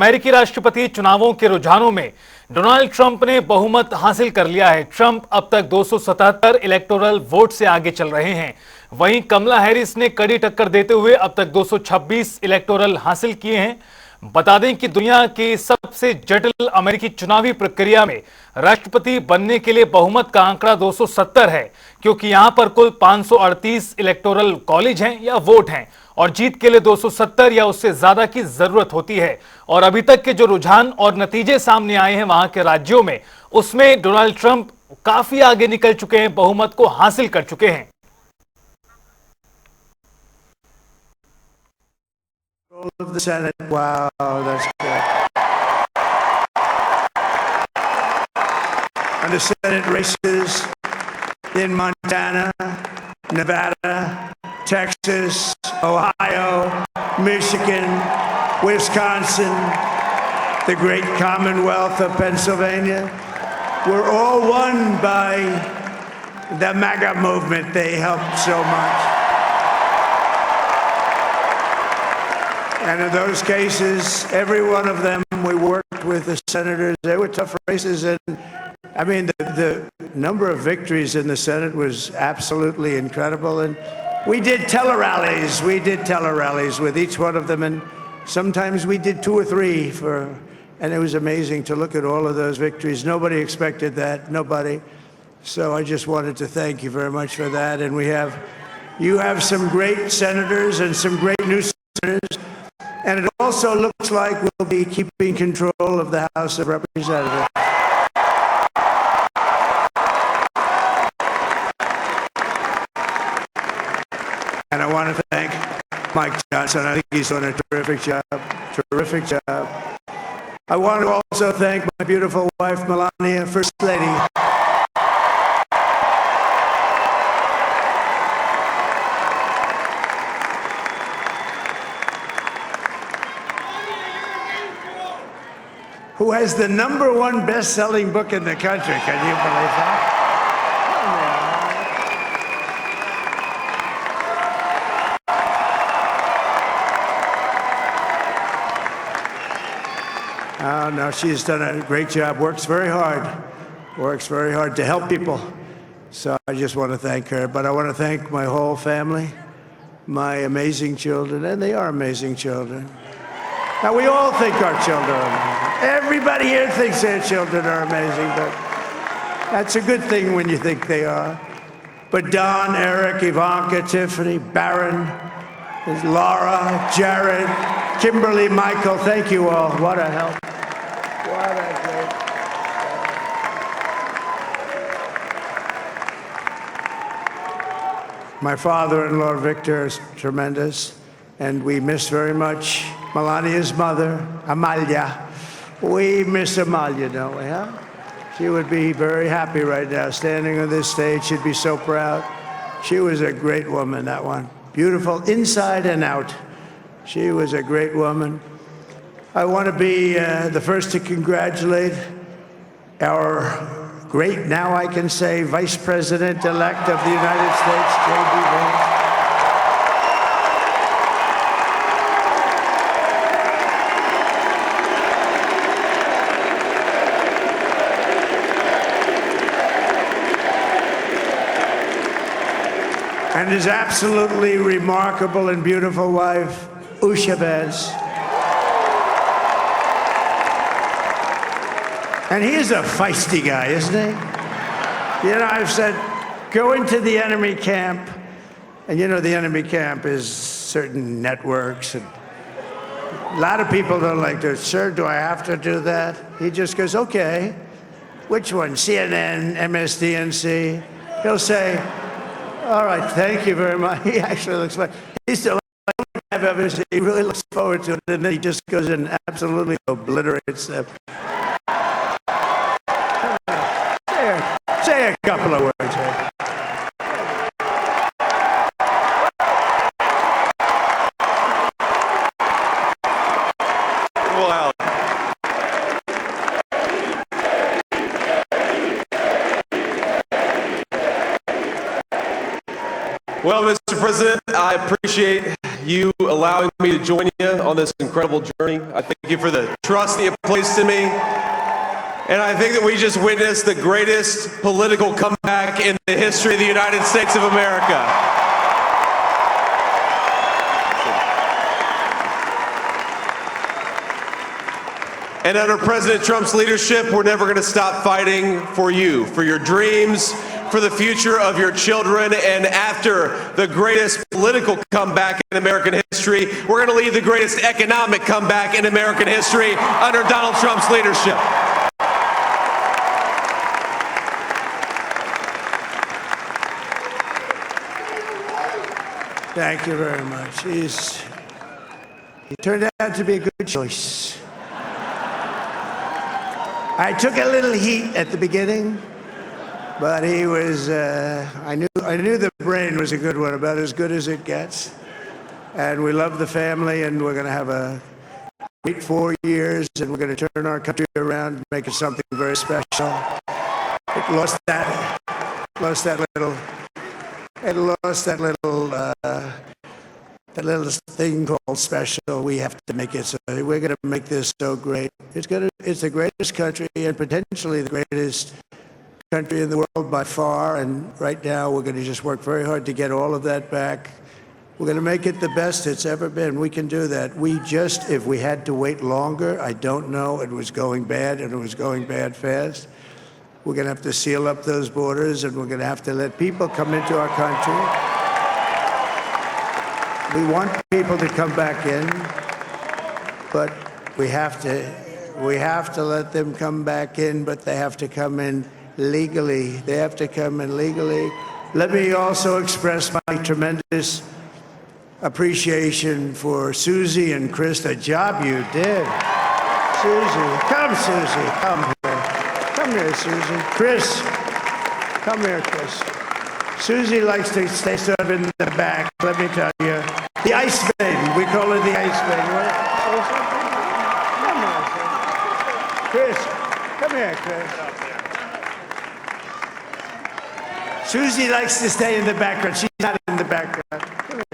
अमेरिकी राष्ट्रपति चुनावों के रुझानों में डोनाल्ड ट्रंप ने बहुमत हासिल कर लिया है। ट्रंप अब तक 277 इलेक्टोरल वोट से आगे चल रहे हैं। वहीं कमला हैरिस ने कड़ी टक्कर देते हुए अब तक 226 इलेक्टोरल हासिल किए हैं। बता दें कि दुनिया की सबसे जटिल अमेरिकी चुनावी प्रक्रिया में राष्ट्रपति बनने के लिए बहुमत का आंकड़ा 270 है, क्योंकि यहां पर कुल 538 इलेक्टोरल कॉलेज हैं या वोट हैं और जीत के लिए 270 या उससे ज्यादा की जरूरत होती है। और अभी तक के जो रुझान और नतीजे सामने आए हैं वहां के राज्यों में, उसमें डोनाल्ड ट्रंप काफी आगे निकल चुके हैं, बहुमत को हासिल कर चुके हैं। Of the Senate. Wow, that's good. And the Senate races in Montana, Nevada, Texas, Ohio, Michigan, Wisconsin, the great Commonwealth of Pennsylvania, were all won by the MAGA movement. They helped so much. And in those cases, every one of them, we worked with the senators. They were tough races. And I mean, the number of victories in the Senate was absolutely incredible. And we did tele-rallies. We did tele-rallies with each one of them. And sometimes we did 2 or 3 and it was amazing to look at all of those victories. Nobody expected that, nobody. So I just wanted to thank you very much for that. And you have some great senators and some great new senators. And it also looks like we'll be keeping control of the House of Representatives. And I want to thank Mike Johnson. I think he's done a terrific job, terrific job. I want to also thank my beautiful wife, Melania, First Lady. Who has the #1 best-selling book in the country. Can you believe that? Oh, no, she's done a great job, works very hard to help people. So I just want to thank her. But I want to thank my whole family, my amazing children, and they are amazing children. Now, we all think our children are amazing. Everybody here thinks their children are amazing, but that's a good thing when you think they are. But Don, Eric, Ivanka, Tiffany, Barron, Laura, Jared, Kimberly, Michael, thank you all. What a help. What a great. My father-in-law, Victor, is tremendous, and we miss very much Melania's mother, Amalia. We miss Amalia, don't we, huh? She would be very happy right now, standing on this stage. She'd be so proud. She was a great woman, that one. Beautiful inside and out. She was a great woman. I want to be the first to congratulate our great, now I can say, Vice President-elect of the United States, J.D. Vance. And his absolutely remarkable and beautiful wife, Usha Vance. And he is a feisty guy, isn't he? You know, I've said, go into the enemy camp. And you know, the enemy camp is certain networks. And a lot of people don't like to, sir, do I have to do that? He just goes, okay. Which one? CNN, MSDNC? He'll say, all right, thank you very much. He actually looks like he's still I've ever seen. He really looks forward to it, and then he just goes and absolutely obliterates them. Say a couple of words here. Wow. Well, Mr. President, I appreciate you allowing me to join you on this incredible journey. I thank you for the trust that you placed in me. And I think that we just witnessed the greatest political comeback in the history of the United States of America. And under President Trump's leadership, we're never going to stop fighting for you, for your dreams, for the future of your children. And after the greatest political comeback in American history, we're going to lead the greatest economic comeback in American history under Donald Trump's leadership. Thank you very much. He turned out to be a good choice. I took a little heat at the beginning, but he was, I knew the brain was a good one, about as good as it gets. And we love the family, and we're going to have a great 4 years, and we're going to turn our country around and make it something very special. It lost that little thing called special. We have to make it so. We're going to make this so great. It's the greatest country and potentially the greatest country in the world by far. And right now, we're going to just work very hard to get all of that back. We're going to make it the best it's ever been. We can do that. If we had to wait longer, I don't know. It was going bad, and it was going bad fast. We're going to have to seal up those borders, and we're going to have to let people come into our country. We want people to come back in, but we have to let them come back in, but they have to come in legally. They have to come in legally. Let me also express my tremendous appreciation for Susie and Chris, the job you did. Susie, come here. Come here, Susie. Chris, come here, Chris. Susie likes to stay sort of in the back, let me tell you. The ice baby, we call her the ice baby. Come here, Chris. Come here, Chris. Susie likes to stay in the background. She's not in the background. Come here,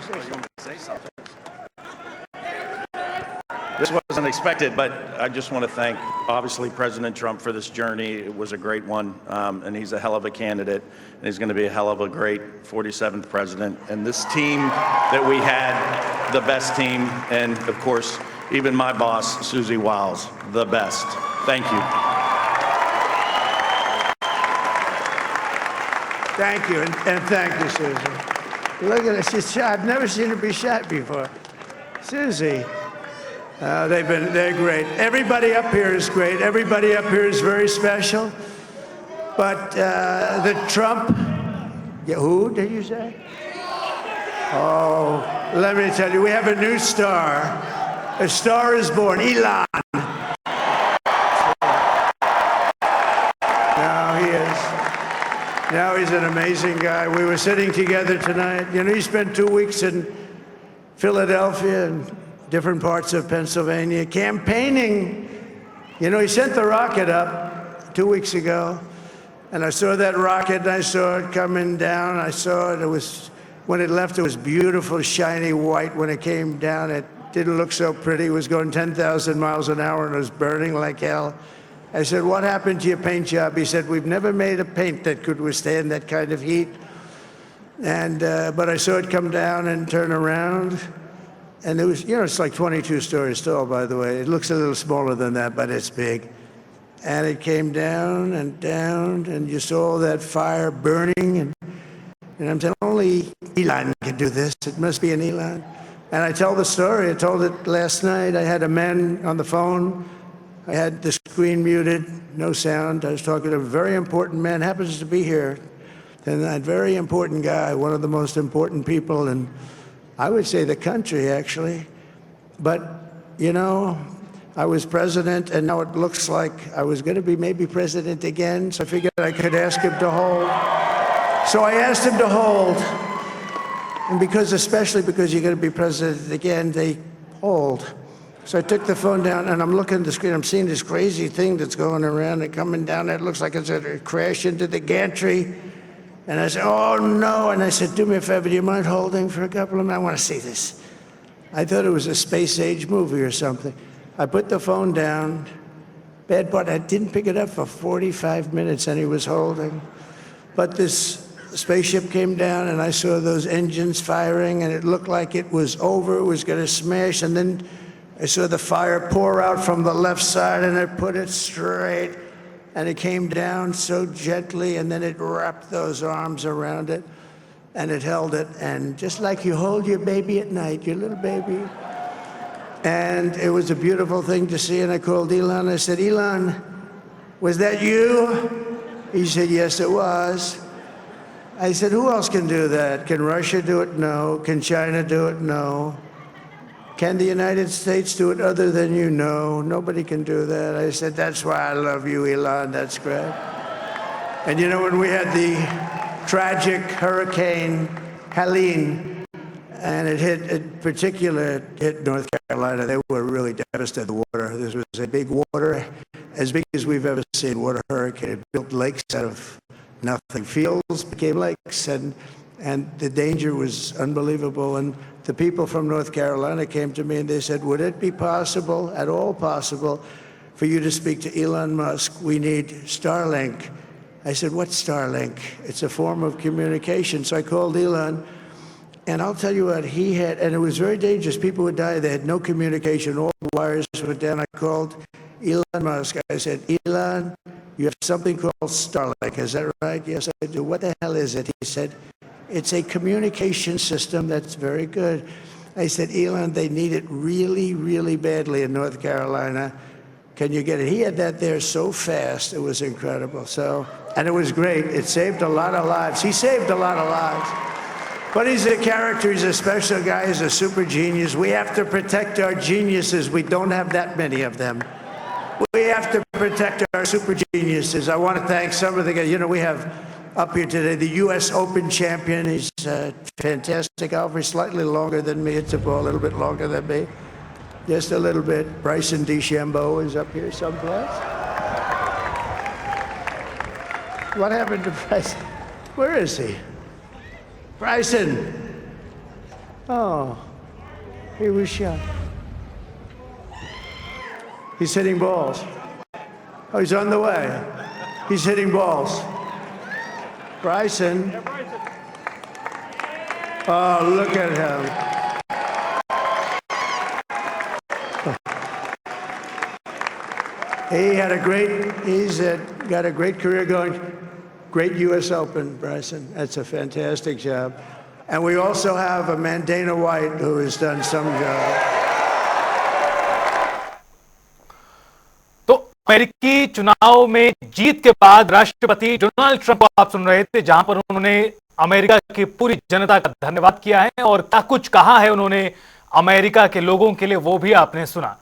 say something. This wasn't expected, but I just want to thank, obviously, President Trump for this journey. It was a great one, and he's a hell of a candidate, and he's going to be a hell of a great 47th president. And this team that we had, the best team, and, of course, even my boss, Susie Wiles, the best. Thank you. Thank you, and thank you, Susie. Look at her, she's shy. I've never seen her be shy before. Susie. They're great. Everybody up here is great. Everybody up here is very special. But the Trump, who did you say? Oh, let me tell you, we have a new star. A star is born, Elon. Now he is. Now he's an amazing guy. We were sitting together tonight. You know, he spent 2 weeks in Philadelphia and different parts of Pennsylvania, campaigning. You know, he sent the rocket up 2 weeks ago, and I saw that rocket, and I saw it coming down. I saw it. When it left, it was beautiful, shiny white. When it came down, it didn't look so pretty. It was going 10,000 miles an hour, and it was burning like hell. I said, what happened to your paint job? He said, we've never made a paint that could withstand that kind of heat. And but I saw it come down and turn around. And it was, you know, it's like 22 stories tall, by the way. It looks a little smaller than that, but it's big. And it came down, and you saw all that fire burning. And I'm saying, only Elon can do this. It must be an Elon. And I tell the story. I told it last night. I had a man on the phone. I had the screen muted, no sound. I was talking to a very important man, happens to be here. And that very important guy, one of the most important people in, I would say, the country, actually. But, you know, I was president, and now it looks like I was going to be maybe president again, so I figured I could ask him to hold. So I asked him to hold. And especially because you're going to be president again, they hold. So I took the phone down, and I'm looking at the screen. I'm seeing this crazy thing that's going around and coming down. It looks like it's going to crash into the gantry. And I said, oh, no. And I said, do me a favor, do you mind holding for a couple of minutes? I want to see this. I thought it was a space age movie or something. I put the phone down. Bad part, I didn't pick it up for 45 minutes, and he was holding. But this spaceship came down, and I saw those engines firing, and it looked like it was over, it was going to smash, and then I saw the fire pour out from the left side, and I put it straight, and it came down so gently, and then it wrapped those arms around it, and it held it, and just like you hold your baby at night, your little baby. And it was a beautiful thing to see, and I called Elon. I said, Elon, was that you? He said, yes, it was. I said, who else can do that? Can Russia do it? No. Can China do it? No. Can the United States do it other than you? No. Nobody can do that. I said, that's why I love you, Elon. That's great. And you know, when we had the tragic Hurricane Helene, and it hit North Carolina. They were really devastated. The water. This was a big water, as big as we've ever seen. Water hurricane. It built lakes out of nothing. Fields became lakes, and the danger was unbelievable. And the people from North Carolina came to me and they said, would it be possible, at all possible, for you to speak to Elon Musk? We need Starlink. I said, what's Starlink? It's a form of communication. So I called Elon. And I'll tell you what, he had, and it was very dangerous. People would die. They had no communication. All the wires were down. I called Elon Musk. I said, Elon, you have something called Starlink. Is that right? Yes, I do. What the hell is it? He said, it's a communication system that's very good. I said, Elon, they need it really, really badly in North Carolina. Can you get it? He had that there so fast. It was incredible. So, and it was great. It saved a lot of lives. He saved a lot of lives. But he's a character, he's a special guy, he's a super genius. We have to protect our geniuses. We don't have that many of them. We have to protect our super geniuses. I want to thank some of the guys. You know, we have up here today the U.S. Open champion. He's a fantastic golfer, slightly longer than me. It's a ball a little bit longer than me. Just a little bit. Bryson DeChambeau is up here someplace. What happened to Bryson? Where is he? Bryson. Oh, he was shot. He's hitting balls. Oh, he's on the way. He's hitting balls. Bryson. Oh, look at him. He's got a great career going. Great U.S. Open, Bryson. That's a fantastic job. And we also have a man, Dana White, who has done some job. तो अमेरिकी चुनाव में जीत के बाद राष्ट्रपति Donald Trump को आप सुन रहे थे, जहां पर उन्होंने अमेरिका की पूरी जनता का धन्यवाद किया है और क्या कुछ कहा है उन्होंने अमेरिका के लोगों के लिए, वो भी आपने सुना।